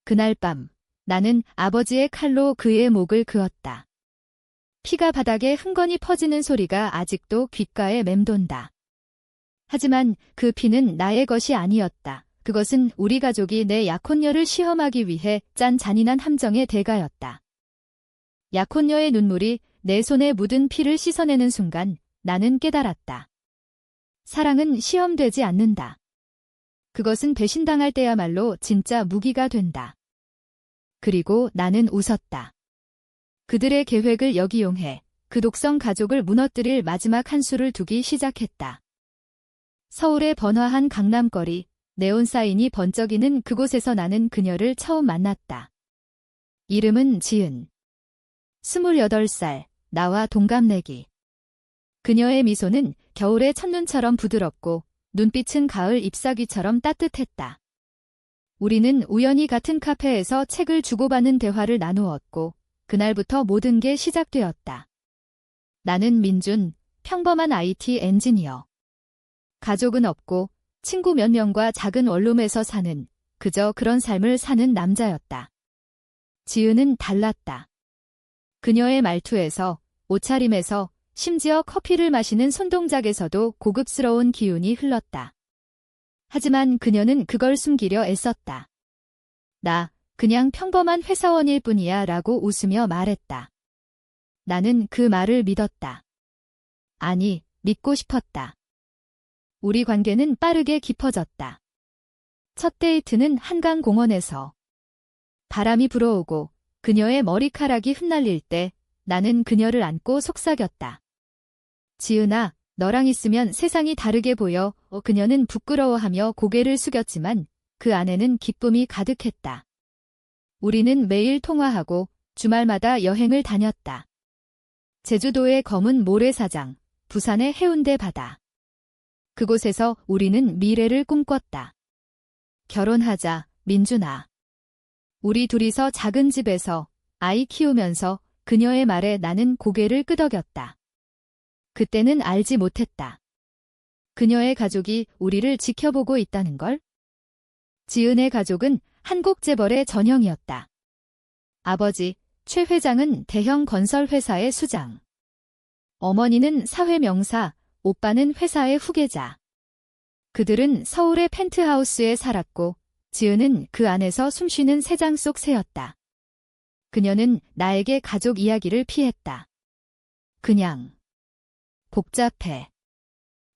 그날 밤 나는 아버지의 칼로 그의 목을 그었다. 피가 바닥에 흥건히 퍼지는 소리가 아직도 귓가에 맴돈다. 하지만 그 피는 나의 것이 아니었다. 그것은 우리 가족이 내 약혼녀를 시험하기 위해 짠 잔인한 함정의 대가였다. 약혼녀의 눈물이 내 손에 묻은 피를 씻어내는 순간 나는 깨달았다. 사랑은 시험되지 않는다. 그것은 배신당할 때야말로 진짜 무기가 된다. 그리고 나는 웃었다. 그들의 계획을 역이용해 그 독성 가족을 무너뜨릴 마지막 한 수를 두기 시작했다. 서울의 번화한 강남거리, 네온사인이 번쩍이는 그곳에서 나는 그녀를 처음 만났다. 이름은 지은. 28살, 나와 동갑내기. 그녀의 미소는 겨울의 첫눈처럼 부드럽고 눈빛은 가을 잎사귀처럼 따뜻했다. 우리는 우연히 같은 카페에서 책을 주고받는 대화를 나누었고 그날부터 모든 게 시작되었다. 나는 민준, 평범한 IT 엔지니어. 가족은 없고 친구 몇 명과 작은 원룸에서 사는 그저 그런 삶을 사는 남자였다. 지은은 달랐다. 그녀의 말투에서, 옷차림에서, 심지어 커피를 마시는 손동작에서도 고급스러운 기운이 흘렀다. 하지만 그녀는 그걸 숨기려 애썼다. 나 그냥 평범한 회사원일 뿐이야 라고 웃으며 말했다. 나는 그 말을 믿었다. 아니, 믿고 싶었다. 우리 관계는 빠르게 깊어졌다. 첫 데이트는 한강공원에서. 바람이 불어오고 그녀의 머리카락이 흩날릴 때 나는 그녀를 안고 속삭였다. 지은아, 너랑 있으면 세상이 다르게 보여. 그녀는 부끄러워하며 고개를 숙였지만 그 안에는 기쁨이 가득했다. 우리는 매일 통화하고 주말마다 여행을 다녔다. 제주도의 검은 모래사장, 부산의 해운대 바다. 그곳에서 우리는 미래를 꿈꿨다. 결혼하자, 민준아. 우리 둘이서 작은 집에서 아이 키우면서 그녀의 말에 나는 고개를 끄덕였다. 그때는 알지 못했다. 그녀의 가족이 우리를 지켜보고 있다는 걸? 지은의 가족은 한국 재벌의 전형이었다. 아버지, 최 회장은 대형 건설회사의 수장. 어머니는 사회명사, 오빠는 회사의 후계자. 그들은 서울의 펜트하우스에 살았고 지은은 그 안에서 숨쉬는 새장 속 새였다. 그녀는 나에게 가족 이야기를 피했다. 그냥. 복잡해.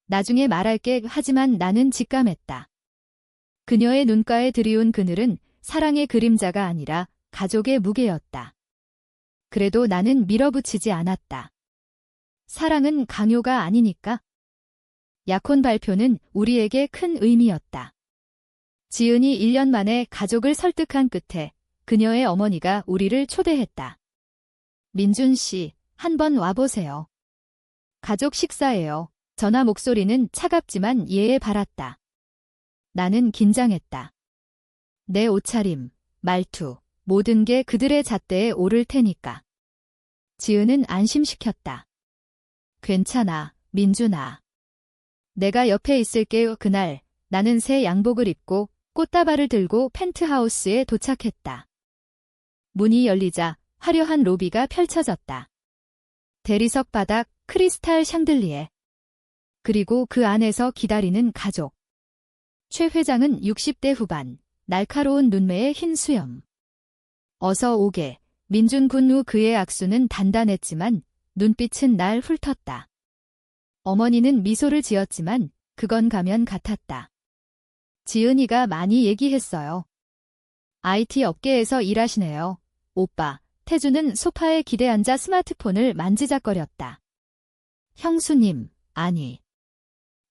나중에 말할게. 하지만 나는 직감했다. 그녀의 눈가에 드리운 그늘은 사랑의 그림자가 아니라 가족의 무게였다. 그래도 나는 밀어붙이지 않았다. 사랑은 강요가 아니니까. 약혼 발표는 우리에게 큰 의미였다. 지은이 1년 만에 가족을 설득한 끝에 그녀의 어머니가 우리를 초대했다. 민준 씨, 한번 와보세요. 가족 식사예요. 전화 목소리는 차갑지만 예에 바랐다. 나는 긴장했다. 내 옷차림, 말투, 모든 게 그들의 잣대에 오를 테니까. 지은은 안심시켰다. 괜찮아, 민준아. 내가 옆에 있을게요. 그날 나는 새 양복을 입고 꽃다발을 들고 펜트하우스에 도착했다. 문이 열리자 화려한 로비가 펼쳐졌다. 대리석 바닥 크리스탈 샹들리에. 그리고 그 안에서 기다리는 가족. 최 회장은 60대 후반, 날카로운 눈매의 흰 수염. 어서 오게. 민준 군 후 그의 악수는 단단했지만 눈빛은 날 훑었다. 어머니는 미소를 지었지만 그건 가면 같았다. 지은이가 많이 얘기했어요. IT 업계에서 일하시네요. 오빠, 태주는 소파에 기대앉아 스마트폰을 만지작거렸다. 형수님, 아니.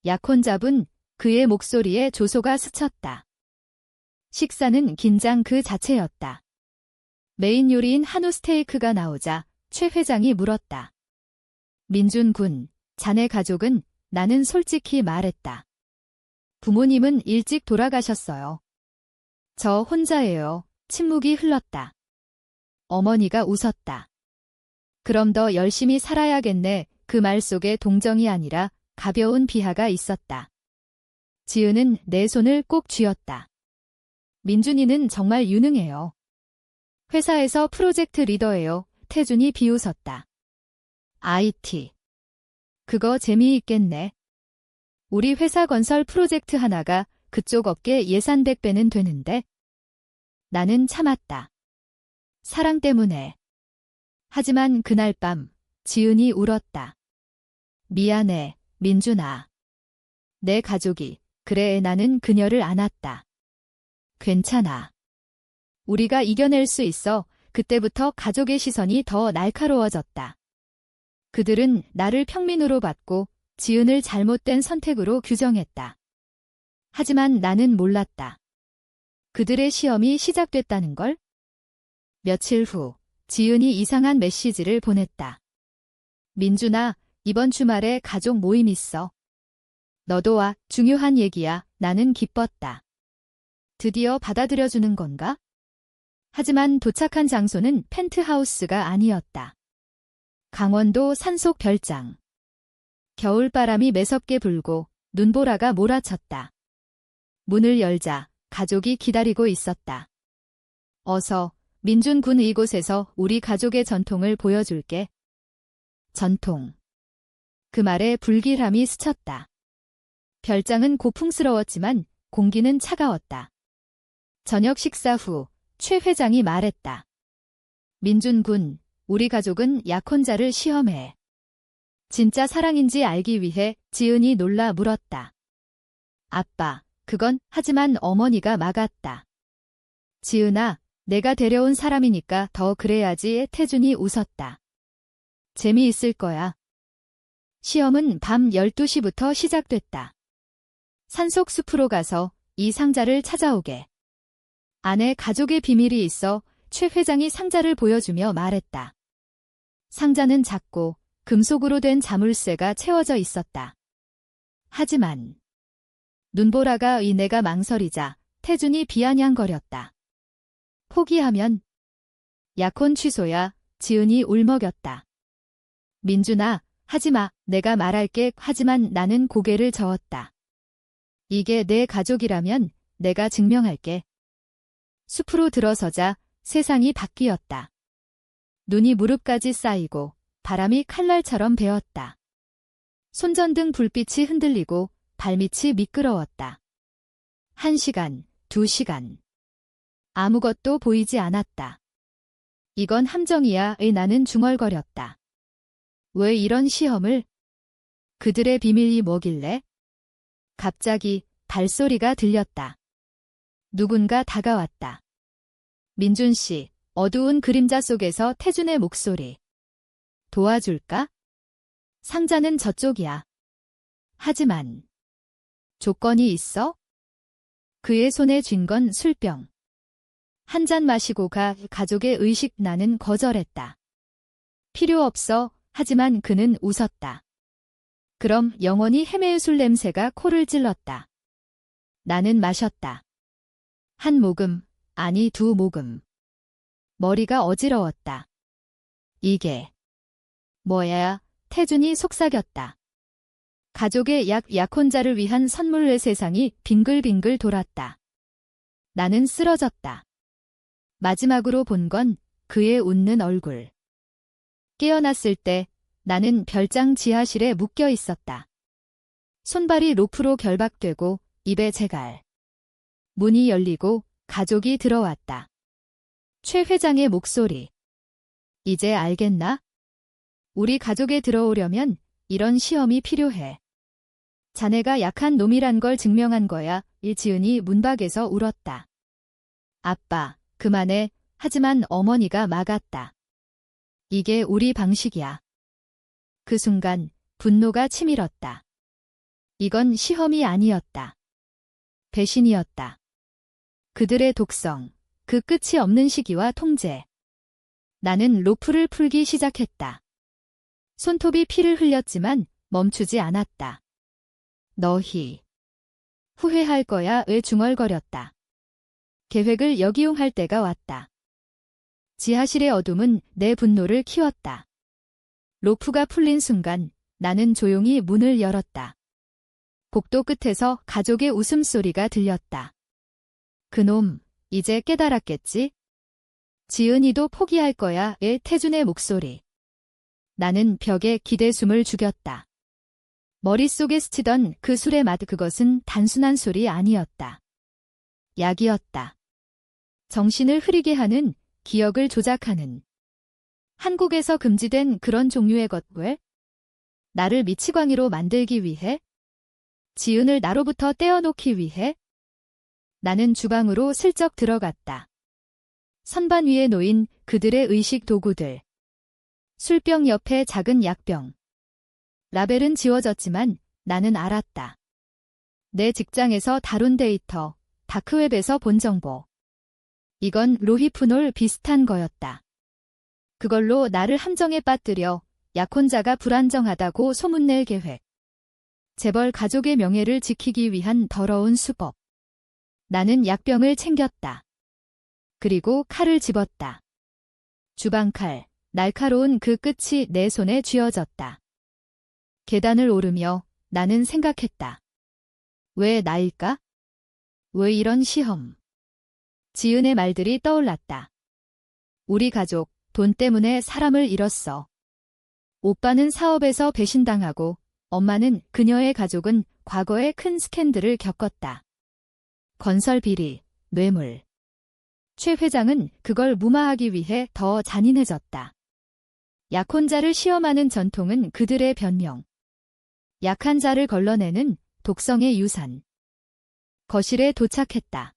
약혼자분, 그의 목소리에 조소가 스쳤다. 식사는 긴장 그 자체였다. 메인 요리인 한우 스테이크가 나오자 최 회장이 물었다. 민준 군, 자네 가족은? 나는 솔직히 말했다. 부모님은 일찍 돌아가셨어요. 저 혼자예요. 침묵이 흘렀다. 어머니가 웃었다. 그럼 더 열심히 살아야겠네. 그 말 속에 동정이 아니라 가벼운 비하가 있었다. 지은은 내 손을 꼭 쥐었다. 민준이는 정말 유능해요. 회사에서 프로젝트 리더예요. 태준이 비웃었다. IT. 그거 재미있겠네. 우리 회사 건설 프로젝트 하나가 그쪽 업계 예산 100배는 되는데. 나는 참았다. 사랑 때문에. 하지만 그날 밤 지은이 울었다. 미안해, 민준아. 내 가족이, 그래 나는 그녀를 안았다. 괜찮아. 우리가 이겨낼 수 있어. 그때부터 가족의 시선이 더 날카로워졌다. 그들은 나를 평민으로 봤고 지은을 잘못된 선택으로 규정했다. 하지만 나는 몰랐다. 그들의 시험이 시작됐다는 걸? 며칠 후 지은이 이상한 메시지를 보냈다. 민준아, 이번 주말에 가족 모임 있어. 너도 와. 중요한 얘기야. 나는 기뻤다. 드디어 받아들여주는 건가? 하지만 도착한 장소는 펜트하우스가 아니었다. 강원도 산속 별장. 겨울바람이 매섭게 불고 눈보라가 몰아쳤다. 문을 열자 가족이 기다리고 있었다. 어서, 민준 군 이곳에서 우리 가족의 전통을 보여줄게. 전통. 그 말에 불길함이 스쳤다. 별장은 고풍스러웠지만 공기는 차가웠다. 저녁 식사 후 최 회장이 말했다. 민준 군, 우리 가족은 약혼자를 시험해. 진짜 사랑인지 알기 위해. 지은이 놀라 물었다. 아빠, 그건. 하지만 어머니가 막았다. 지은아, 내가 데려온 사람이니까 더 그래야지. 태준이 웃었다. 재미있을 거야. 시험은 밤 12시부터 시작됐다. 산속 숲으로 가서 이 상자를 찾아오게. 안에 가족의 비밀이 있어. 최 회장이 상자를 보여주며 말했다. 상자는 작고 금속으로 된 자물쇠가 채워져 있었다. 하지만 눈보라가 내가 망설이자 태준이 비아냥거렸다. 포기하면 약혼 취소야. 지은이 울먹였다. 민준아, 하지마. 내가 말할게. 하지만 나는 고개를 저었다. 이게 내 가족이라면 내가 증명할게. 숲으로 들어서자 세상이 바뀌었다. 눈이 무릎까지 쌓이고 바람이 칼날처럼 베었다. 손전등 불빛이 흔들리고 발밑이 미끄러웠다. 1시간, 2시간. 아무것도 보이지 않았다. 이건 함정이야. 나는 중얼거렸다. 왜 이런 시험을? 그들의 비밀이 뭐길래? 갑자기 발소리가 들렸다. 누군가 다가왔다. 민준 씨, 어두운 그림자 속에서 태준의 목소리. 도와줄까? 상자는 저쪽이야. 하지만 조건이 있어? 그의 손에 쥔 건 술병. 한 잔 마시고 가. 가족의 의식. 나는 거절했다. 필요 없어. 하지만 그는 웃었다. 그럼 영원히 헤매의 술 냄새가 코를 찔렀다. 나는 마셨다. 한 모금, 아니 2모금. 머리가 어지러웠다. 이게 뭐야? 태준이 속삭였다. 가족의 약혼자를 위한 선물의 세상이 빙글빙글 돌았다. 나는 쓰러졌다. 마지막으로 본 건 그의 웃는 얼굴. 깨어났을 때 나는 별장 지하실에 묶여 있었다. 손발이 로프로 결박되고 입에 재갈. 문이 열리고 가족이 들어왔다. 최 회장의 목소리. 이제 알겠나? 우리 가족에 들어오려면 이런 시험이 필요해. 자네가 약한 놈이란 걸 증명한 거야. 지은이 문밖에서 울었다. 아빠, 그만해. 하지만 어머니가 막았다. 이게 우리 방식이야. 그 순간 분노가 치밀었다. 이건 시험이 아니었다. 배신이었다. 그들의 독성, 그 끝이 없는 시기와 통제. 나는 로프를 풀기 시작했다. 손톱이 피를 흘렸지만 멈추지 않았다. 너희 후회할 거야. 왜 중얼거렸다. 계획을 역이용할 때가 왔다. 지하실의 어둠은 내 분노를 키웠다. 로프가 풀린 순간 나는 조용히 문을 열었다. 복도 끝에서 가족의 웃음소리가 들렸다. 그놈, 이제 깨달았겠지? 지은이도 포기할 거야.의 태준의 목소리. 나는 벽에 기대숨을 죽였다. 머릿속에 스치던 그 술의 맛, 그것은 단순한 술이 아니었다. 약이었다. 정신을 흐리게 하는, 기억을 조작하는. 한국에서 금지된 그런 종류의 것. 왜? 나를 미치광이로 만들기 위해? 지은을 나로부터 떼어놓기 위해? 나는 주방으로 슬쩍 들어갔다. 선반 위에 놓인 그들의 의식 도구들. 술병 옆에 작은 약병. 라벨은 지워졌지만 나는 알았다. 내 직장에서 다룬 데이터, 다크웹에서 본 정보. 이건 로히프놀 비슷한 거였다. 그걸로 나를 함정에 빠뜨려 약혼자가 불안정하다고 소문낼 계획. 재벌 가족의 명예를 지키기 위한 더러운 수법. 나는 약병을 챙겼다. 그리고 칼을 집었다. 주방칼, 날카로운 그 끝이 내 손에 쥐어졌다. 계단을 오르며 나는 생각했다. 왜 나일까? 왜 이런 시험? 지은의 말들이 떠올랐다. 우리 가족, 돈 때문에 사람을 잃었어. 오빠는 사업에서 배신당하고 엄마는, 그녀의 가족은 과거에 큰 스캔들을 겪었다. 건설 비리, 뇌물. 최 회장은 그걸 무마하기 위해 더 잔인해졌다. 약혼자를 시험하는 전통은 그들의 변명. 약한 자를 걸러내는 독성의 유산. 거실에 도착했다.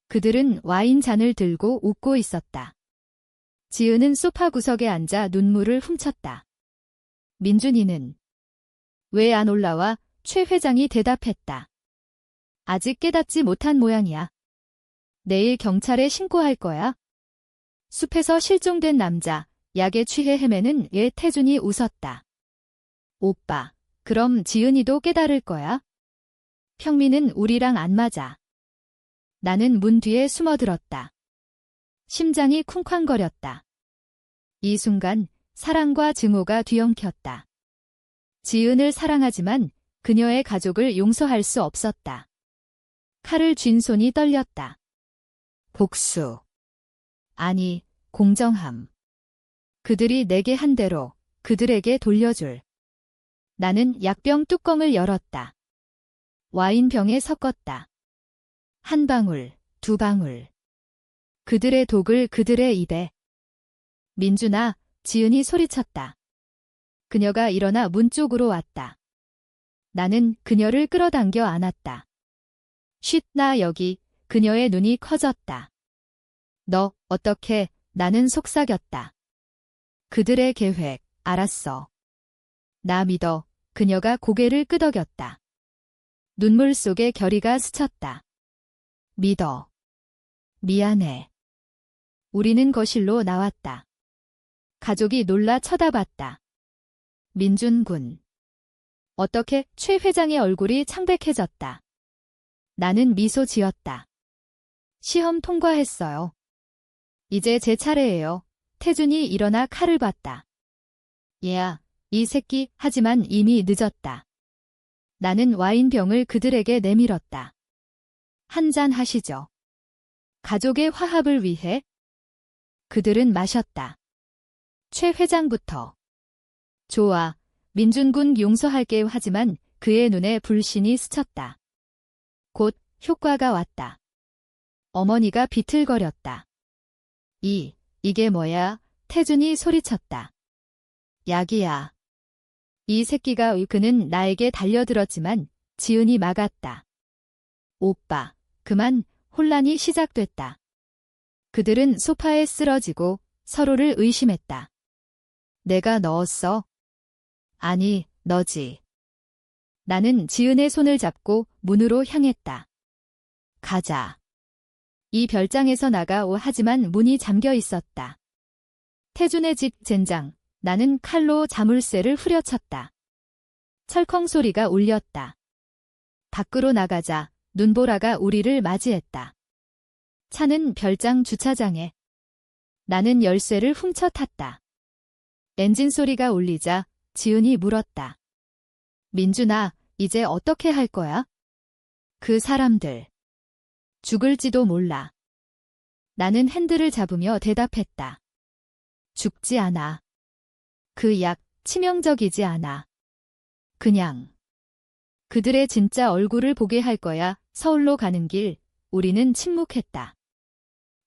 그들은 와인 잔을 들고 웃고 있었다. 지은은 소파 구석에 앉아 눈물을 훔쳤다. 민준이는 왜 안 올라와? 최 회장이 대답했다. 아직 깨닫지 못한 모양이야. 내일 경찰에 신고할 거야. 숲에서 실종된 남자, 약에 취해 헤매는 태준이 웃었다. 오빠, 그럼 지은이도 깨달을 거야? 평민은 우리랑 안 맞아. 나는 문 뒤에 숨어들었다. 심장이 쿵쾅거렸다. 이 순간 사랑과 증오가 뒤엉켰다. 지은을 사랑하지만 그녀의 가족을 용서할 수 없었다. 칼을 쥔 손이 떨렸다. 복수. 아니, 공정함. 그들이 내게 한 대로 그들에게 돌려줄. 나는 약병 뚜껑을 열었다. 와인병에 섞었다. 한 방울, 두 방울. 그들의 독을 그들의 입에. 민준아, 지은이 소리쳤다. 그녀가 일어나 문 쪽으로 왔다. 나는 그녀를 끌어당겨 안았다. 쉿, 나 여기. 그녀의 눈이 커졌다. 너, 어떻게? 나는 속삭였다. 그들의 계획, 알았어. 나 믿어. 그녀가 고개를 끄덕였다. 눈물 속에 결의가 스쳤다. 믿어. 미안해. 우리는 거실로 나왔다. 가족이 놀라 쳐다봤다. 민준군. 어떻게? 최 회장의 얼굴이 창백해졌다. 나는 미소 지었다. 시험 통과했어요. 이제 제 차례예요. 태준이 일어나 칼을 봤다. 얘야, 이 새끼. 하지만 이미 늦었다. 나는 와인병을 그들에게 내밀었다. 한잔 하시죠. 가족의 화합을 위해. 그들은 마셨다. 최 회장부터. 좋아. 민준군 용서할게. 하지만 그의 눈에 불신이 스쳤다. 곧 효과가 왔다. 어머니가 비틀거렸다. 이게 뭐야? 태준이 소리쳤다. 약이야. 이 새끼가. 그는 나에게 달려들었지만 지은이 막았다. 오빠, 그만. 혼란이 시작됐다. 그들은 소파에 쓰러지고 서로를 의심했다. 내가 넣었어? 아니, 너지. 나는 지은의 손을 잡고 문으로 향했다. 가자. 이 별장에서 나가오. 하지만 문이 잠겨 있었다. 태준의 집 젠장. 나는 칼로 자물쇠를 후려쳤다. 철컹 소리가 울렸다. 밖으로 나가자. 눈보라가 우리를 맞이했다. 차는 별장 주차장에. 나는 열쇠를 훔쳐 탔다. 엔진 소리가 울리자 지은이 물었다. 민준아, 이제 어떻게 할 거야? 그 사람들. 죽을지도 몰라. 나는 핸들을 잡으며 대답했다. 죽지 않아. 그 약 치명적이지 않아. 그냥 그들의 진짜 얼굴을 보게 할 거야. 서울로 가는 길 우리는 침묵했다.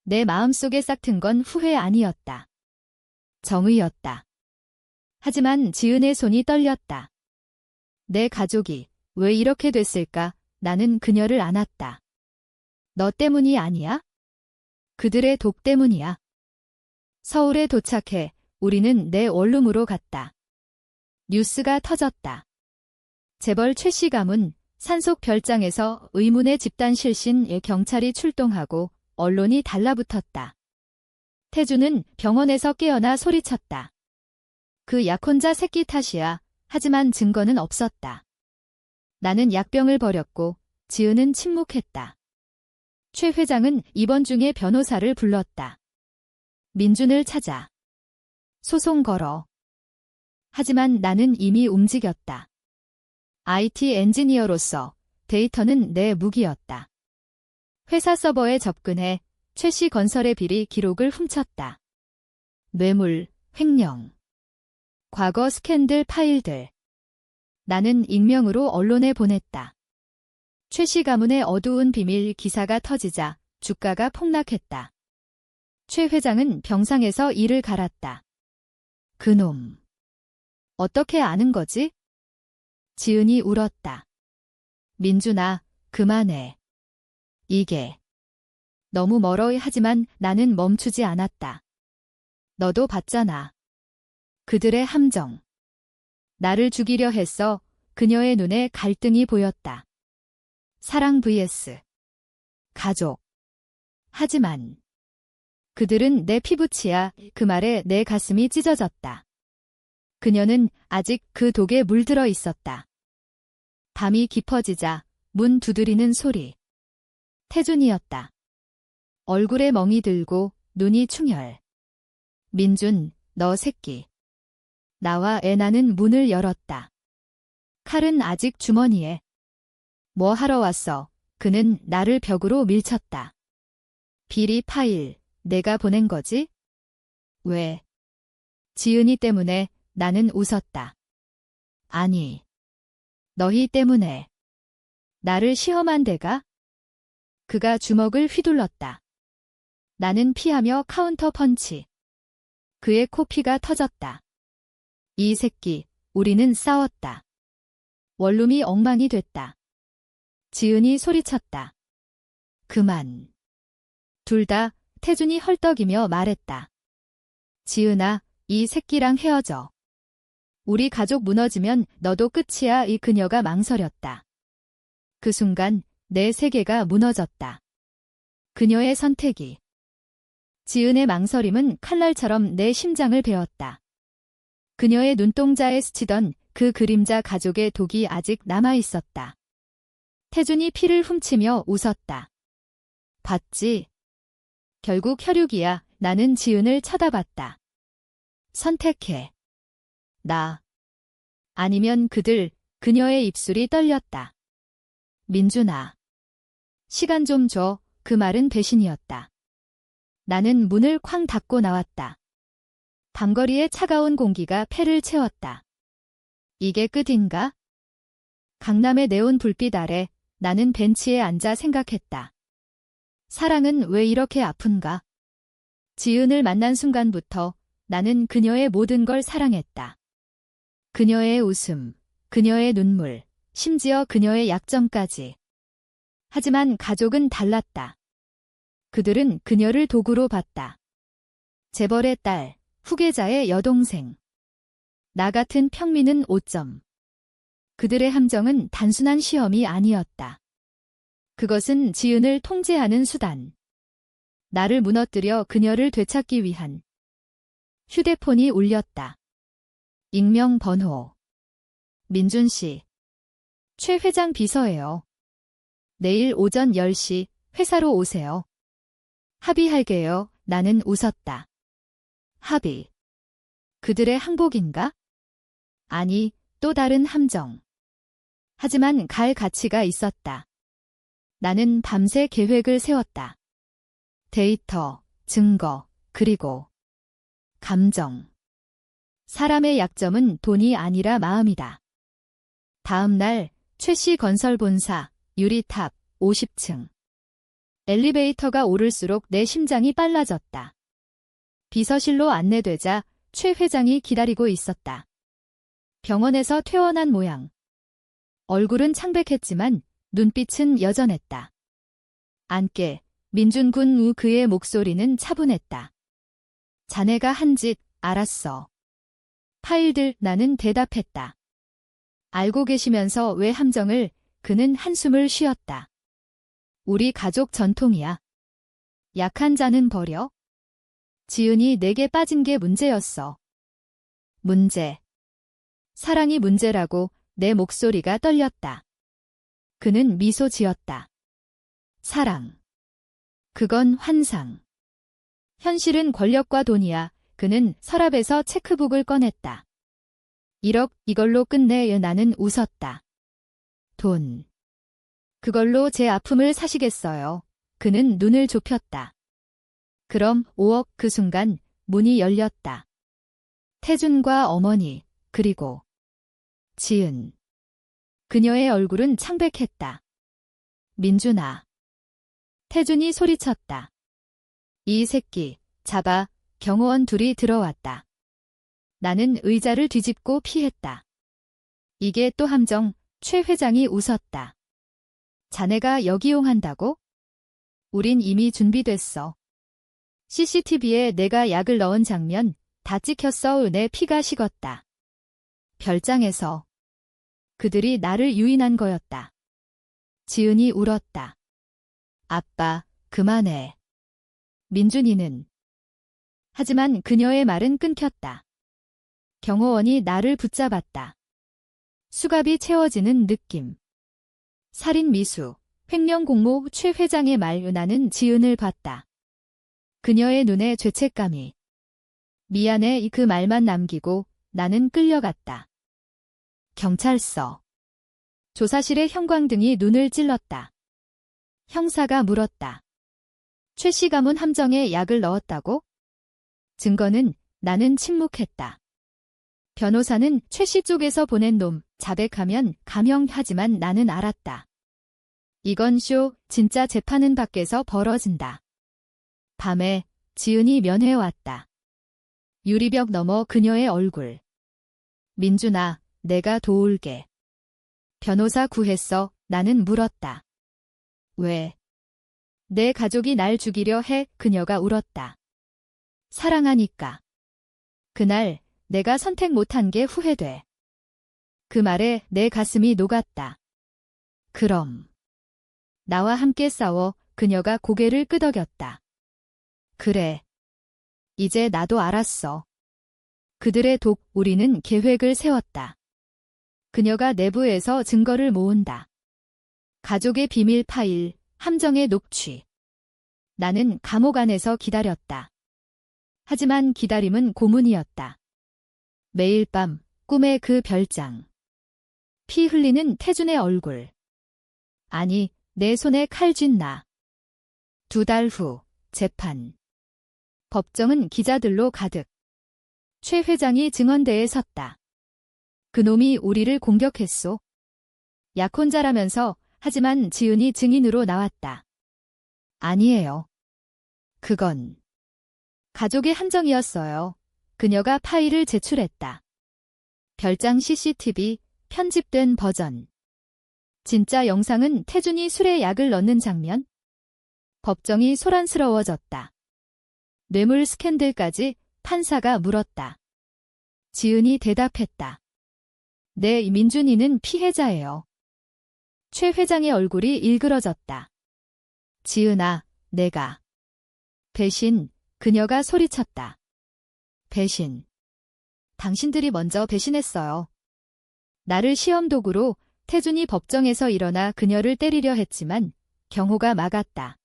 내 마음속에 싹튼 건 후회 아니었다. 정의였다. 하지만 지은의 손이 떨렸다. 내 가족이 왜 이렇게 됐을까? 나는 그녀를 안았다. 너 때문이 아니야? 그들의 독 때문이야. 서울에 도착해 우리는 내 원룸으로 갔다. 뉴스가 터졌다. 재벌 최씨 가문, 산속 별장에서 의문의 집단 실신에 경찰이 출동하고 언론이 달라붙었다. 태주는 병원에서 깨어나 소리쳤다. 그 약혼자 새끼 탓이야. 하지만 증거는 없었다. 나는 약병을 버렸고 지은은 침묵했다. 최 회장은 입원 중에 변호사를 불렀다. 민준을 찾아. 소송 걸어. 하지만 나는 이미 움직였다. IT 엔지니어로서 데이터는 내 무기였다. 회사 서버에 접근해 최씨 건설의 비리 기록을 훔쳤다. 뇌물, 횡령, 과거 스캔들 파일들. 나는 익명으로 언론에 보냈다. 최씨 가문의 어두운 비밀 기사가 터지자 주가가 폭락했다. 최 회장은 병상에서 이를 갈았다. 그놈. 어떻게 아는 거지? 지은이 울었다. 민준아, 그만해. 이게 너무 멀어. 하지만 나는 멈추지 않았다. 너도 봤잖아. 그들의 함정. 나를 죽이려 했어. 그녀의 눈에 갈등이 보였다. 사랑 vs 가족. 하지만 그들은 내 피부치야. 그 말에 내 가슴이 찢어졌다. 그녀는 아직 그 독에 물들어 있었다. 밤이 깊어지자 문 두드리는 소리. 태준이었다. 얼굴에 멍이 들고 눈이 충혈. 민준, 너 새끼. 나와 애나는 문을 열었다. 칼은 아직 주머니에. 뭐 하러 왔어? 그는 나를 벽으로 밀쳤다. 비리 파일, 내가 보낸 거지? 왜? 지은이 때문에. 나는 웃었다. 아니, 너희 때문에. 나를 시험한 데가? 그가 주먹을 휘둘렀다. 나는 피하며 카운터 펀치. 그의 코피가 터졌다. 이 새끼, 우리는 싸웠다. 원룸이 엉망이 됐다. 지은이 소리쳤다. 그만. 둘 다 태준이 헐떡이며 말했다. 지은아, 이 새끼랑 헤어져. 우리 가족 무너지면 너도 끝이야. 이 그녀가 망설였다. 그 순간 내 세계가 무너졌다. 그녀의 선택이. 지은의 망설임은 칼날처럼 내 심장을 베었다. 그녀의 눈동자에 스치던 그 그림자 가족의 독이 아직 남아있었다. 태준이 피를 훔치며 웃었다. 봤지? 결국 혈육이야. 나는 지은을 쳐다봤다. 선택해. 나. 아니면 그들. 그녀의 입술이 떨렸다. 민준아. 시간 좀 줘. 그 말은 배신이었다. 나는 문을 쾅 닫고 나왔다. 밤거리의 차가운 공기가 폐를 채웠다. 이게 끝인가? 강남의 네온 불빛 아래 나는 벤치에 앉아 생각했다. 사랑은 왜 이렇게 아픈가? 지은을 만난 순간부터 나는 그녀의 모든 걸 사랑했다. 그녀의 웃음, 그녀의 눈물, 심지어 그녀의 약점까지. 하지만 가족은 달랐다. 그들은 그녀를 도구로 봤다. 재벌의 딸, 후계자의 여동생. 나 같은 평민은 5점. 그들의 함정은 단순한 시험이 아니었다. 그것은 지은을 통제하는 수단. 나를 무너뜨려 그녀를 되찾기 위한. 휴대폰이 울렸다. 익명 번호. 민준 씨. 최 회장 비서예요. 내일 오전 10시 회사로 오세요. 합의할게요. 나는 웃었다. 합의. 그들의 항복인가? 아니, 또 다른 함정. 하지만 갈 가치가 있었다. 나는 밤새 계획을 세웠다. 데이터, 증거, 그리고 감정. 사람의 약점은 돈이 아니라 마음이다. 다음 날 최씨 건설 본사, 유리탑, 50층. 엘리베이터가 오를수록 내 심장이 빨라졌다. 비서실로 안내되자 최 회장이 기다리고 있었다. 병원에서 퇴원한 모양. 얼굴은 창백했지만 눈빛은 여전했다. 안께 민준군 우 그의 목소리는 차분했다. 자네가 한 짓 알았어. 파일들 나는 대답했다. 알고 계시면서 왜 함정을 그는 한숨을 쉬었다. 우리 가족 전통이야. 약한 자는 버려. 지은이 내게 빠진 게 문제였어. 문제. 사랑이 문제라고 내 목소리가 떨렸다. 그는 미소 지었다. 사랑. 그건 환상. 현실은 권력과 돈이야. 그는 서랍에서 체크북을 꺼냈다. 1억 이걸로 끝내. 나는 웃었다. 돈. 그걸로 제 아픔을 사시겠어요. 그는 눈을 좁혔다. 그럼 5억. 그 순간 문이 열렸다. 태준과 어머니, 그리고 지은. 그녀의 얼굴은 창백했다. 민준아. 태준이 소리쳤다. 이 새끼, 잡아. 경호원 둘이 들어왔다. 나는 의자를 뒤집고 피했다. 이게 또 함정. 최 회장이 웃었다. 자네가 역이용한다고? 우린 이미 준비됐어. CCTV에 내가 약을 넣은 장면 다 찍혔어. 내 피가 식었다. 별장에서 그들이 나를 유인한 거였다. 지은이 울었다. 아빠, 그만해. 민준이는. 하지만 그녀의 말은 끊겼다. 경호원이 나를 붙잡았다. 수갑이 채워지는 느낌. 살인 미수, 횡령 공모. 최 회장의 말. 나는 지은을 봤다. 그녀의 눈에 죄책감이. 미안해. 그 말만 남기고 나는 끌려갔다. 경찰서. 조사실의 형광등이 눈을 찔렀다. 형사가 물었다. 최 씨 가문 함정에 약을 넣었다고? 증거는? 나는 침묵했다. 변호사는 최 씨 쪽에서 보낸 놈, 자백하면 감형하지만 나는 알았다. 이건 쇼, 진짜 재판은 밖에서 벌어진다. 밤에 지은이 면회왔다. 유리벽 너머 그녀의 얼굴. 민준아, 내가 도울게. 변호사 구했어. 나는 물었다. 왜? 내 가족이 날 죽이려 해. 그녀가 울었다. 사랑하니까. 그날 내가 선택 못한 게 후회돼. 그 말에 내 가슴이 녹았다. 그럼. 나와 함께 싸워. 그녀가 고개를 끄덕였다. 그래. 이제 나도 알았어. 그들의 독. 우리는 계획을 세웠다. 그녀가 내부에서 증거를 모은다. 가족의 비밀 파일, 함정의 녹취. 나는 감옥 안에서 기다렸다. 하지만 기다림은 고문이었다. 매일 밤 꿈의 그 별장. 피 흘리는 태준의 얼굴. 아니, 내 손에 칼 쥔 나. 2달 후 재판. 법정은 기자들로 가득. 최 회장이 증언대에 섰다. 그놈이 우리를 공격했소. 약혼자라면서. 하지만 지은이 증인으로 나왔다. 아니에요. 그건 가족의 함정이었어요. 그녀가 파일을 제출했다. 별장 CCTV, 편집된 버전. 진짜 영상은 태준이 술에 약을 넣는 장면? 법정이 소란스러워졌다. 뇌물 스캔들까지. 판사가 물었다. 지은이 대답했다. 네, 민준이는 피해자예요. 최 회장의 얼굴이 일그러졌다. 지은아, 내가. 배신. 그녀가 소리쳤다. 배신. 당신들이 먼저 배신했어요. 나를 시험도구로. 태준이 법정에서 일어나 그녀를 때리려 했지만 경호가 막았다.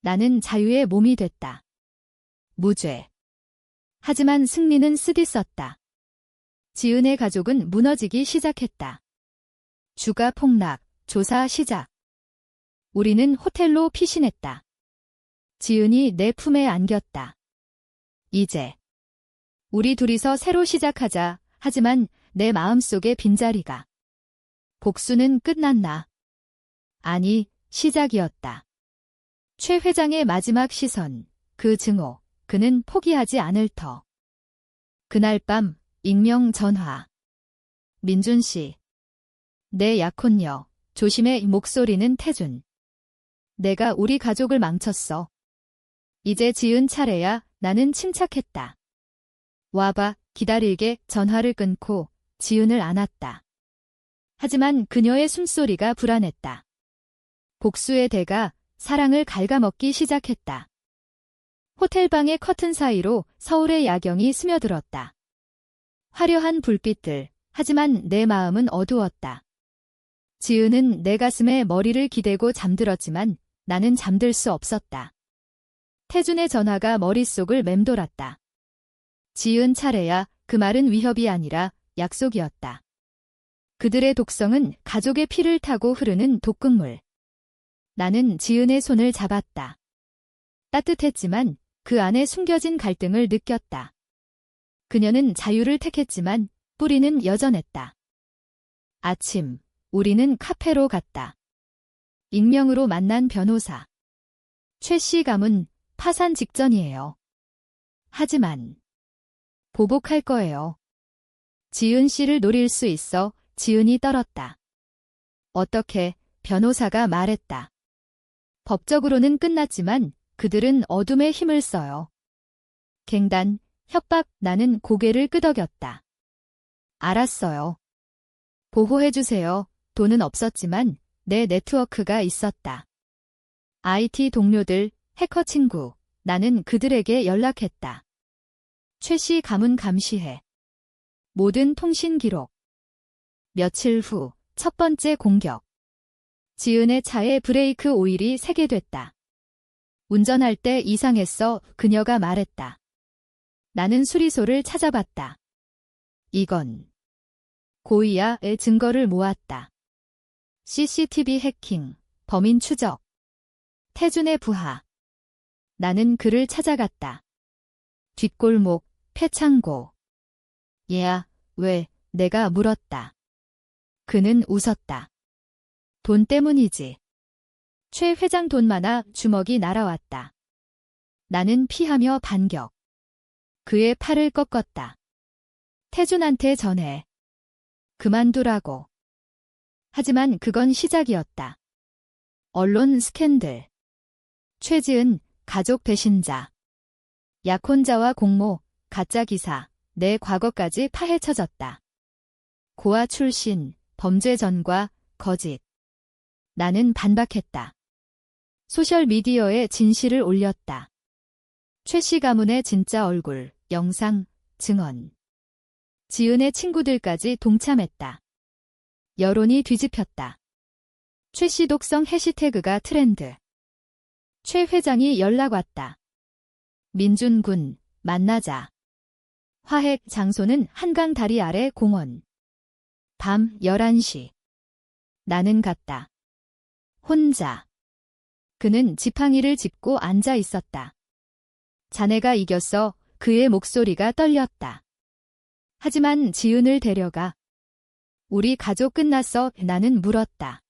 나는 자유의 몸이 됐다. 무죄. 하지만 승리는 쓰디썼다. 지은의 가족은 무너지기 시작했다. 주가 폭락, 조사 시작. 우리는 호텔로 피신했다. 지은이 내 품에 안겼다. 이제 우리 둘이서 새로 시작하자. 하지만 내 마음속의 빈자리가. 복수는 끝났나? 아니, 시작이었다. 최 회장의 마지막 시선, 그 증오, 그는 포기하지 않을 터. 그날 밤, 익명 전화. 민준 씨. 내 약혼녀, 조심해. 목소리는 태준. 내가 우리 가족을 망쳤어. 이제 지은 차례야. 나는 침착했다. 와봐, 기다릴게. 전화를 끊고 지은을 안았다. 하지만 그녀의 숨소리가 불안했다. 복수의 대가 사랑을 갉아먹기 시작했다. 호텔방의 커튼 사이로 서울의 야경이 스며들었다. 화려한 불빛들, 하지만 내 마음은 어두웠다. 지은은 내 가슴에 머리를 기대고 잠들었지만 나는 잠들 수 없었다. 태준의 전화가 머릿속을 맴돌았다. 지은 차례야. 그 말은 위협이 아니라 약속이었다. 그들의 독성은 가족의 피를 타고 흐르는 독극물. 나는 지은의 손을 잡았다. 따뜻했지만 그 안에 숨겨진 갈등을 느꼈다. 그녀는 자유를 택했지만 뿌리는 여전했다. 아침, 우리는 카페로 갔다. 익명으로 만난 변호사. 최 씨 가문 파산 직전이에요. 하지만 보복할 거예요. 지은 씨를 노릴 수 있어. 지은이 떨었다. 어떻게? 변호사가 말했다. 법적으로는 끝났지만 그들은 어둠의 힘을 써요. 갱단, 협박. 나는 고개를 끄덕였다. 알았어요. 보호해주세요. 돈은 없었지만 내 네트워크가 있었다. IT 동료들, 해커 친구. 나는 그들에게 연락했다. 최 씨 가문 감시해. 모든 통신 기록. 며칠 후 첫 번째 공격. 지은의 차에 브레이크 오일이 새게 됐다. 운전할 때 이상했어. 그녀가 말했다. 나는 수리소를 찾아봤다. 이건 고의야의 증거를 모았다. CCTV 해킹, 범인 추적. 태준의 부하. 나는 그를 찾아갔다. 뒷골목, 폐창고. 얘야, 왜? 내가 물었다. 그는 웃었다. 돈 때문이지. 최 회장 돈 많아. 주먹이 날아왔다. 나는 피하며 반격. 그의 팔을 꺾었다. 태준한테 전해. 그만두라고. 하지만 그건 시작이었다. 언론 스캔들. 최지은, 가족 배신자. 약혼자와 공모, 가짜 기사, 내 과거까지 파헤쳐졌다. 고아 출신, 범죄 전과, 거짓. 나는 반박했다. 소셜미디어에 진실을 올렸다. 최 씨 가문의 진짜 얼굴, 영상, 증언. 지은의 친구들까지 동참했다. 여론이 뒤집혔다. 최 씨 독성 해시태그가 트렌드. 최 회장이 연락 왔다. 민준군, 만나자. 화해 장소는 한강 다리 아래 공원. 밤 11시. 나는 갔다. 혼자. 그는 지팡이를 짚고 앉아 있었다. 자네가 이겼어. 그의 목소리가 떨렸다. 하지만 지은을 데려가. 우리 가족 끝났어. 나는 물었다.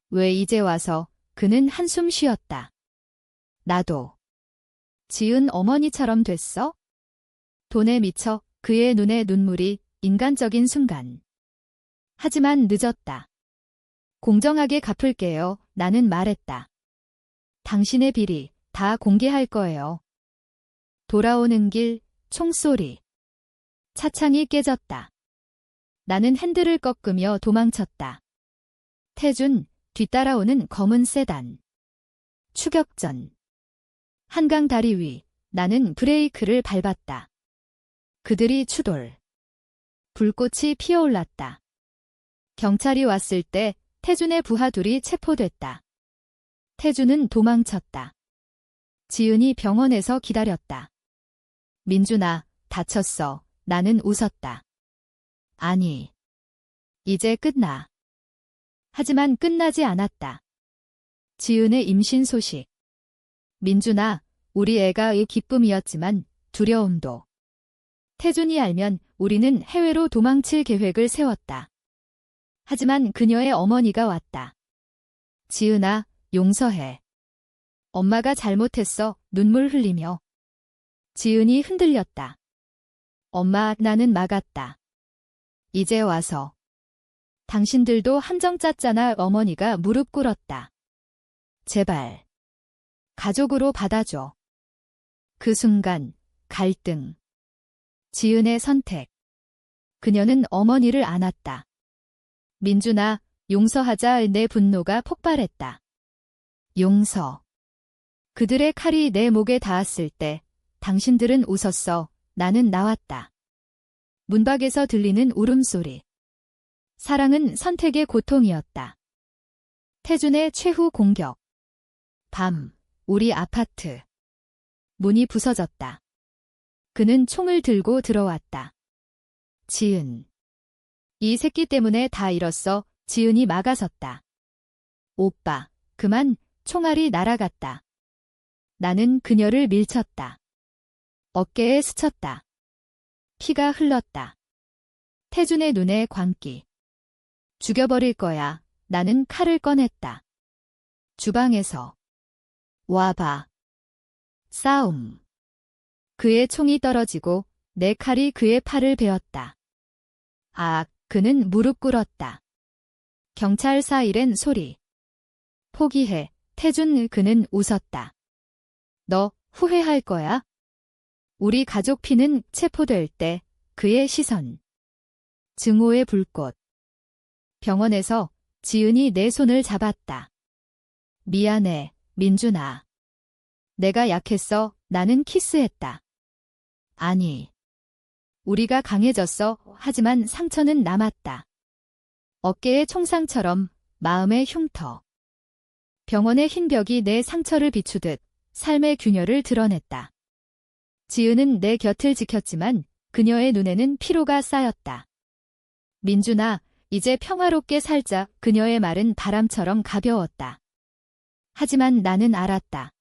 왜 이제 와서? 그는 한숨 쉬었다. 나도. 지은 어머니처럼 됐어? 돈에 미쳐. 그의 눈에 눈물이. 인간적인 순간. 하지만 늦었다. 공정하게 갚을게요. 나는 말했다. 당신의 비리 다 공개할 거예요. 돌아오는 길, 총소리. 차창이 깨졌다. 나는 핸들을 꺾으며 도망쳤다. 태준, 뒤따라오는 검은 세단. 추격전. 한강 다리 위, 나는 브레이크를 밟았다. 그들이 추돌. 불꽃이 피어올랐다. 경찰이 왔을 때 태준의 부하 둘이 체포됐다. 태준은 도망쳤다. 지은이 병원에서 기다렸다. 민준아, 다쳤어. 나는 웃었다. 아니. 이제 끝나. 하지만 끝나지 않았다. 지은의 임신 소식. 민준아, 우리 애가의 기쁨이었지만 두려움도. 태준이 알면 우리는 해외로 도망칠 계획을 세웠다. 하지만 그녀의 어머니가 왔다. 지은아, 용서해. 엄마가 잘못했어. 눈물 흘리며. 지은이 흔들렸다. 엄마, 나는 막았다. 이제 와서. 당신들도 함정 짰잖아. 어머니가 무릎 꿇었다. 제발. 가족으로 받아줘. 그 순간, 갈등. 지은의 선택. 그녀는 어머니를 안았다. 민준아, 용서하자. 내 분노가 폭발했다. 용서. 그들의 칼이 내 목에 닿았을 때 당신들은 웃었어. 나는 나왔다. 문 밖에서 들리는 울음소리. 사랑은 선택의 고통이었다. 태준의 최후 공격. 밤, 우리 아파트. 문이 부서졌다. 그는 총을 들고 들어왔다. 지은. 이 새끼 때문에 다 잃었어. 지은이 막아섰다. 오빠, 그만. 총알이 날아갔다. 나는 그녀를 밀쳤다. 어깨에 스쳤다. 피가 흘렀다. 태준의 눈에 광기. 죽여버릴 거야. 나는 칼을 꺼냈다. 주방에서. 와봐. 싸움. 그의 총이 떨어지고 내 칼이 그의 팔을 베었다. 아, 그는 무릎 꿇었다. 경찰 사이렌 소리. 포기해. 태준. 그는 웃었다. 너 후회할 거야? 우리 가족 피는 체포될 때 그의 시선. 증오의 불꽃. 병원에서 지은이 내 손을 잡았다. 미안해, 민준아. 내가 약했어. 나는 키스했다. 아니. 우리가 강해졌어. 하지만 상처는 남았다. 어깨의 총상처럼 마음의 흉터. 병원의 흰 벽이 내 상처를 비추듯 삶의 균열을 드러냈다. 지은은 내 곁을 지켰지만 그녀의 눈에는 피로가 쌓였다. 민준아, 이제 평화롭게 살자. 그녀의 말은 바람처럼 가벼웠다. 하지만 나는 알았다.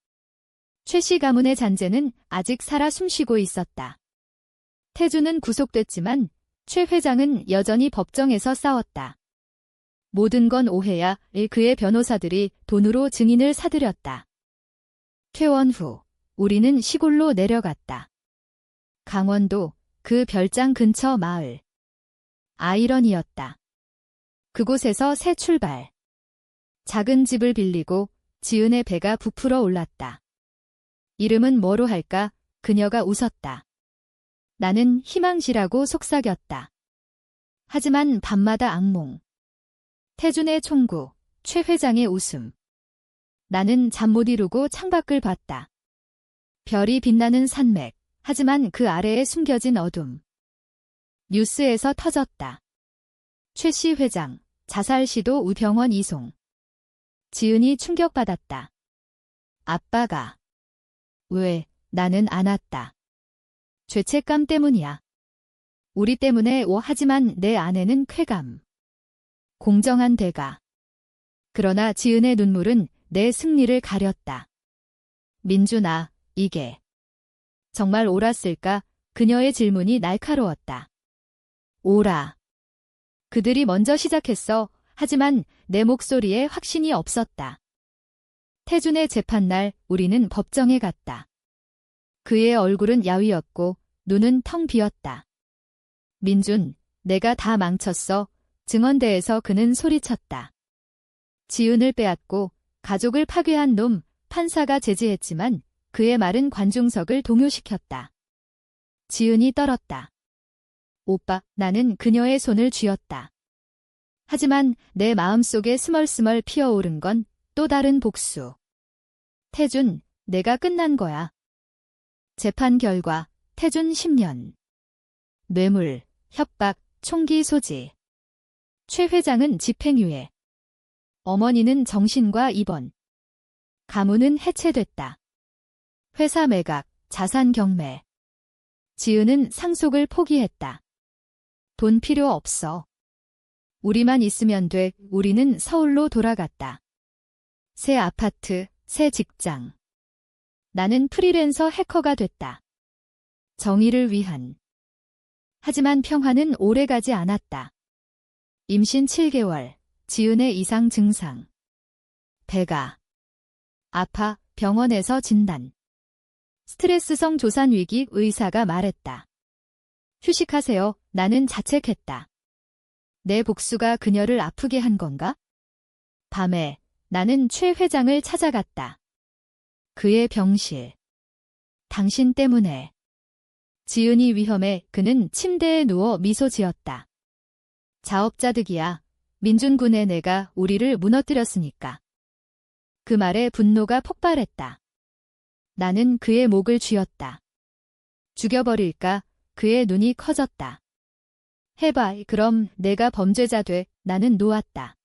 최 씨 가문의 잔재는 아직 살아 숨쉬고 있었다. 태준은 구속됐지만 최 회장은 여전히 법정에서 싸웠다. 모든 건 오해야. 그의 변호사들이 돈으로 증인을 사들였다. 퇴원 후 우리는 시골로 내려갔다. 강원도 그 별장 근처 마을. 아이러니였다. 그곳에서 새 출발. 작은 집을 빌리고 지은의 배가 부풀어 올랐다. 이름은 뭐로 할까? 그녀가 웃었다. 나는 희망시라고 속삭였다. 하지만 밤마다 악몽. 태준의 총구, 최 회장의 웃음. 나는 잠 못 이루고 창밖을 봤다. 별이 빛나는 산맥, 하지만 그 아래에 숨겨진 어둠. 뉴스에서 터졌다. 최 씨 회장, 자살 시도 우병원 이송. 지은이 충격받았다. 아빠가. 왜, 나는 안 왔다. 죄책감 때문이야. 우리 때문에 하지만 내 안에는 쾌감. 공정한 대가. 그러나 지은의 눈물은 내 승리를 가렸다. 민준아, 이게 정말 옳았을까? 그녀의 질문이 날카로웠다. 옳아. 그들이 먼저 시작했어. 하지만 내 목소리에 확신이 없었다. 태준의 재판날 우리는 법정에 갔다. 그의 얼굴은 야위었고 눈은 텅 비었다. 민준, 내가 다 망쳤어. 증언대에서 그는 소리쳤다. 지은을 빼앗고 가족을 파괴한 놈. 판사가 제지했지만 그의 말은 관중석을 동요시켰다. 지은이 떨었다. 오빠, 나는 그녀의 손을 쥐었다. 하지만 내 마음속에 스멀스멀 피어오른 건 또 다른 복수. 태준, 내가 끝난 거야. 재판 결과, 태준 10년. 뇌물, 협박, 총기 소지. 최 회장은 집행유예. 어머니는 정신과 입원. 가문은 해체됐다. 회사 매각, 자산 경매. 지은은 상속을 포기했다. 돈 필요 없어. 우리만 있으면 돼. 우리는 서울로 돌아갔다. 새 아파트, 새 직장. 나는 프리랜서 해커가 됐다. 정의를 위한. 하지만 평화는 오래가지 않았다. 임신 7개월, 지은의 이상 증상. 배가 아파, 병원에서 진단. 스트레스성 조산 위기, 의사가 말했다. 휴식하세요. 나는 자책했다. 내 복수가 그녀를 아프게 한 건가? 밤에 나는 최 회장을 찾아갔다. 그의 병실. 당신 때문에. 지은이 위험해. 그는 침대에 누워 미소 지었다. 자업자득이야. 민준군의 내가 우리를 무너뜨렸으니까. 그 말에 분노가 폭발했다. 나는 그의 목을 쥐었다. 죽여버릴까? 그의 눈이 커졌다. 해봐. 그럼 내가 범죄자 돼. 나는 놓았다.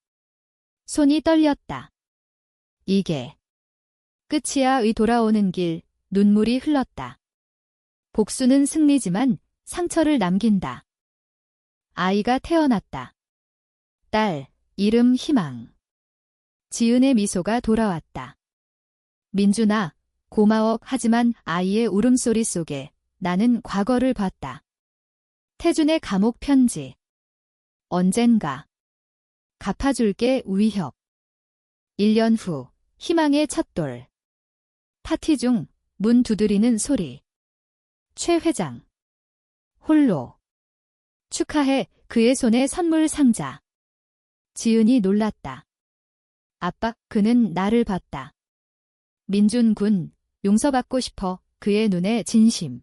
손이 떨렸다. 이게 끝이야. 의 돌아오는 길. 눈물이 흘렀다. 복수는 승리지만 상처를 남긴다. 아이가 태어났다. 딸, 이름 희망. 지은의 미소가 돌아왔다. 민준아, 고마워. 하지만 아이의 울음소리 속에 나는 과거를 봤다. 태준의 감옥 편지. 언젠가. 갚아줄게. 위협. 1년 후, 희망의 첫돌. 파티 중 문 두드리는 소리. 최 회장. 홀로. 축하해. 그의 손에 선물 상자. 지은이 놀랐다. 아빠, 그는 나를 봤다. 민준 군, 용서받고 싶어. 그의 눈에 진심.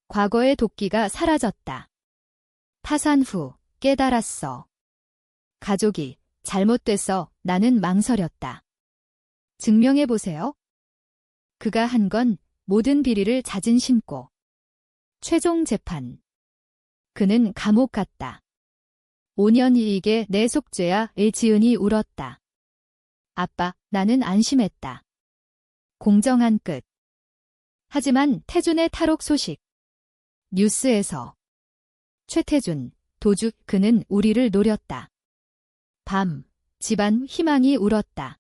과거의 도끼가 사라졌다. 파산 후 깨달았어. 가족이 잘못됐어. 나는 망설였다. 증명해보세요. 그가 한 건 모든 비리를 자진 신고. 최종 재판. 그는 감옥 갔다. 5년 이게 내 속죄야. 지은이 울었다. 아빠, 나는 안심했다. 공정한 끝. 하지만 태준의 탈옥 소식. 뉴스에서. 최태준, 도주. 그는 우리를 노렸다. 밤, 집안 희망이 울었다.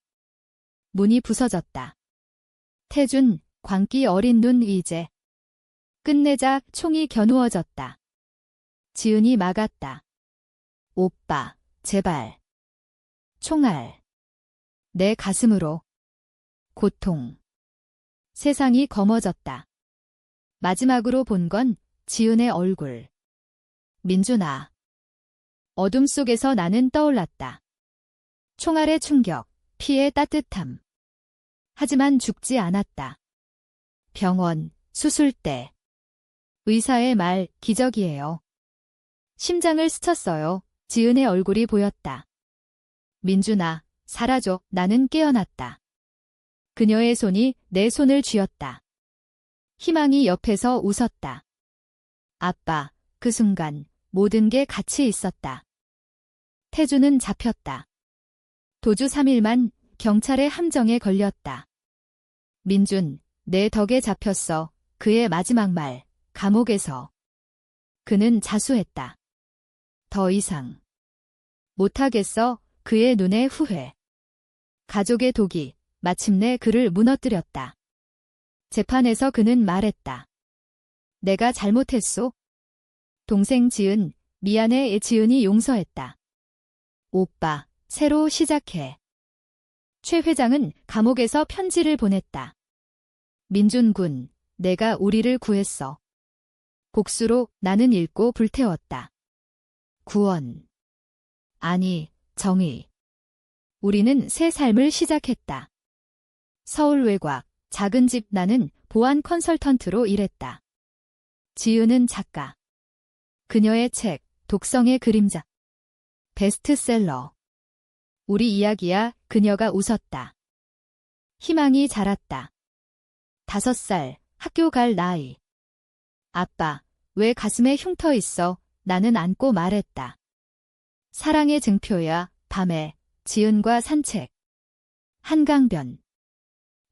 문이 부서졌다. 태준, 광기 어린 눈. 이제 끝내자. 총이 겨누어졌다. 지은이 막았다. 오빠, 제발. 총알. 내 가슴으로. 고통. 세상이 검어졌다. 마지막으로 본 건 지은의 얼굴. 민준아. 어둠 속에서 나는 떠올랐다. 총알의 충격, 피의 따뜻함. 하지만 죽지 않았다. 병원, 수술대. 의사의 말, 기적이에요. 심장을 스쳤어요. 지은의 얼굴이 보였다. 민준아, 사라져. 나는 깨어났다. 그녀의 손이 내 손을 쥐었다. 희망이 옆에서 웃었다. 아빠, 그 순간 모든 게 같이 있었다. 태준은 잡혔다. 도주 3일만 경찰의 함정에 걸렸다. 민준, 내 덕에 잡혔어. 그의 마지막 말, 감옥에서. 그는 자수했다. 더 이상. 못하겠어. 그의 눈에 후회. 가족의 독이 마침내 그를 무너뜨렸다. 재판에서 그는 말했다. 내가 잘못했소. 동생 지은, 미안해. 지은이 용서했다. 오빠, 새로 시작해. 최 회장은 감옥에서 편지를 보냈다. 민준 군, 내가 우리를 구했어. 복수로 나는 읽고 불태웠다. 구원. 아니, 정의. 우리는 새 삶을 시작했다. 서울 외곽, 작은 집. 나는 보안 컨설턴트로 일했다. 지은은 작가. 그녀의 책, 독성의 그림자. 베스트셀러. 우리 이야기야. 그녀가 웃었다. 희망이 자랐다. 5살, 학교 갈 나이. 아빠, 왜 가슴에 흉터 있어? 나는 안고 말했다. 사랑의 증표야. 밤에, 지은과 산책. 한강변.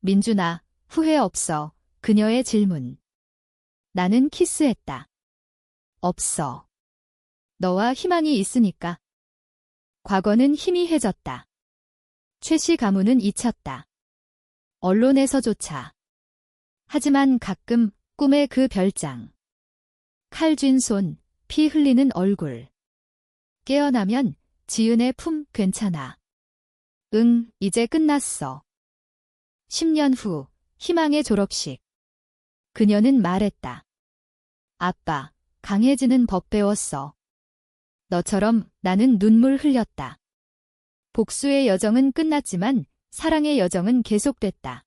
민준아, 후회 없어. 그녀의 질문. 나는 키스했다. 없어. 너와 희망이 있으니까. 과거는 희미해졌다. 최씨 가문은 잊혔다. 언론에서조차. 하지만 가끔 꿈의 그 별장. 칼 쥔 손, 피 흘리는 얼굴. 깨어나면 지은의 품 괜찮아. 응, 이제 끝났어. 10년 후, 희망의 졸업식. 그녀는 말했다. 아빠, 강해지는 법 배웠어. 너처럼 나는 눈물 흘렸다. 복수의 여정은 끝났지만 사랑의 여정은 계속됐다.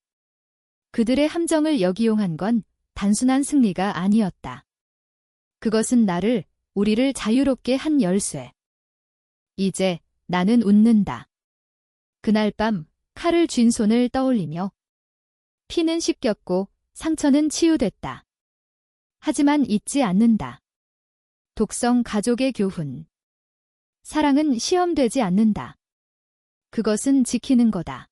그들의 함정을 역이용한 건 단순한 승리가 아니었다. 그것은 우리를 자유롭게 한 열쇠. 이제 나는 웃는다. 그날 밤 칼을 쥔 손을 떠올리며 피는 씻겼고 상처는 치유됐다. 하지만 잊지 않는다. 독성 가족의 교훈. 사랑은 시험되지 않는다. 그것은 지키는 거다.